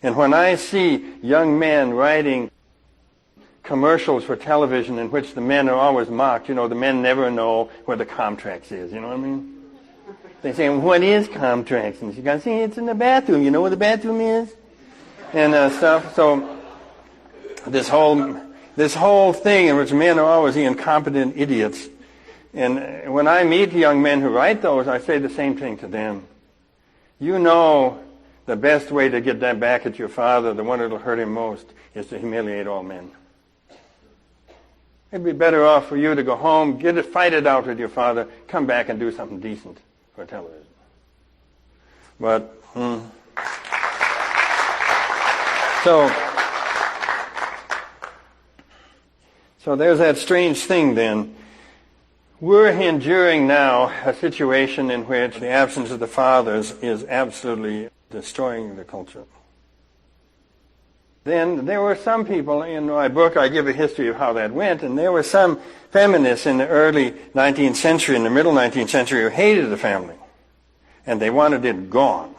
And when I see young men writing commercials for television in which the men are always mocked, the men never know where the Comtrax is, you know what I mean? They say, what is Comtrax? And you gotta say, it's in the bathroom. You know where the bathroom is? And stuff. So this whole thing in which men are always the incompetent idiots. And when I meet young men who write those, I say the same thing to them. You know the best way to get that back at your father, the one that will hurt him most, is to humiliate all men. It'd be better off for you to go home, fight it out with your father, come back and do something decent for television. But, So there's that strange thing then. We're enduring now a situation in which the absence of the fathers is absolutely destroying the culture. Then there were some people, in my book I give a history of how that went, and there were some feminists in the early 19th century, in the middle 19th century, who hated the family. And they wanted it gone.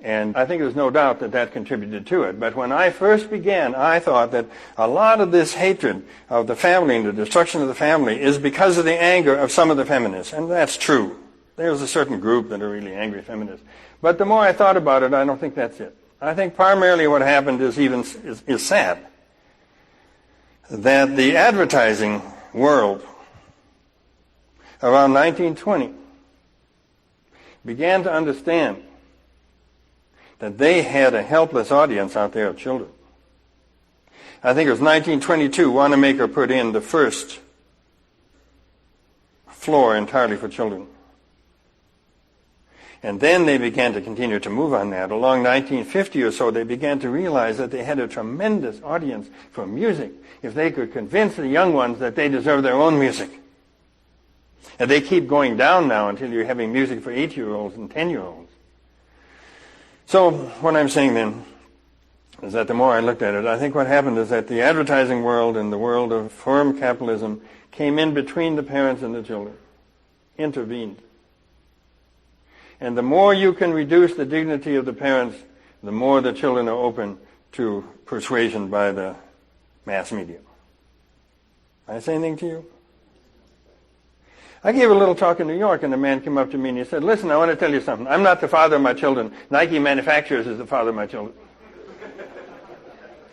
And I think there's no doubt that that contributed to it. But when I first began, I thought that a lot of this hatred of the family and the destruction of the family is because of the anger of some of the feminists. And that's true. There's a certain group that are really angry feminists. But the more I thought about it, I don't think that's it. I think primarily what happened is sad. That the advertising world around 1920 began to understand that they had a helpless audience out there of children. I think it was 1922, Wanamaker put in the first floor entirely for children. And then they began to continue to move on that. Along 1950 or so, they began to realize that they had a tremendous audience for music if they could convince the young ones that they deserve their own music. And they keep going down now until you're having music for 8-year-olds and 10-year-olds. So what I'm saying then is that the more I looked at it, I think what happened is that the advertising world and the world of firm capitalism came in between the parents and the children, intervened. And the more you can reduce the dignity of the parents, the more the children are open to persuasion by the mass media. Can I say anything to you? I gave a little talk in New York, and a man came up to me and he said, listen, I want to tell you something. I'm not the father of my children. Nike Manufacturers is the father of my children.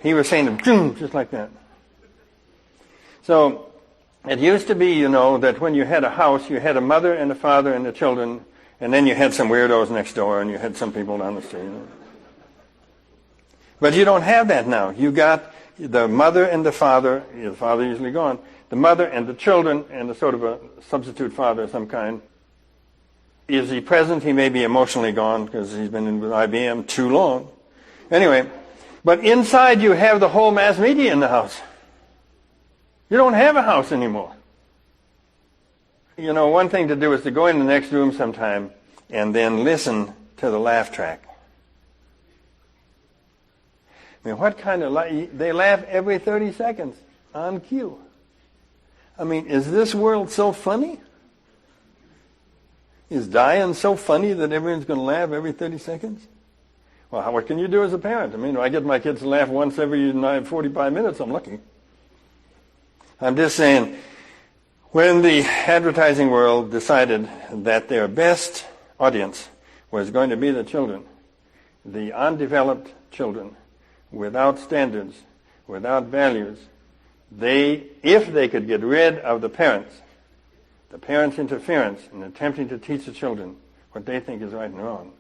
He was saying them just like that. So it used to be, that when you had a house, you had a mother and a father and the children, and then you had some weirdos next door, and you had some people down the street. But you don't have that now. You got the mother and the father usually gone, the mother and the children, and a sort of a substitute father of some kind. Is he present? He may be emotionally gone because he's been in with IBM too long. Anyway, but inside you have the whole mass media in the house. You don't have a house anymore. One thing to do is to go in the next room sometime and then listen to the laugh track. I mean, what kind of they laugh every 30 seconds on cue. I mean, is this world so funny? Is dying so funny that everyone's going to laugh every 30 seconds? Well, what can you do as a parent? I mean, I get my kids to laugh once every 45 minutes, I'm lucky. I'm just saying, when the advertising world decided that their best audience was going to be the children, the undeveloped children, without standards, without values, if they could get rid of the parents' interference in attempting to teach the children what they think is right and wrong,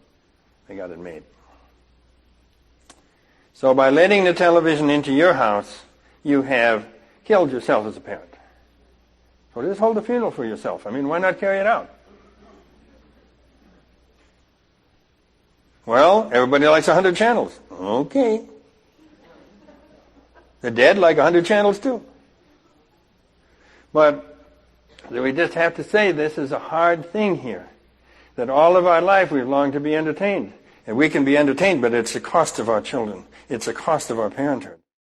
they got it made. So by letting the television into your house, you have killed yourself as a parent. So just hold a funeral for yourself. I mean, why not carry it out? Well, everybody likes 100 channels. Okay. The dead like 100 channels too. But we just have to say this is a hard thing here. That all of our life we've longed to be entertained. And we can be entertained, but it's the cost of our children. It's the cost of our parenthood.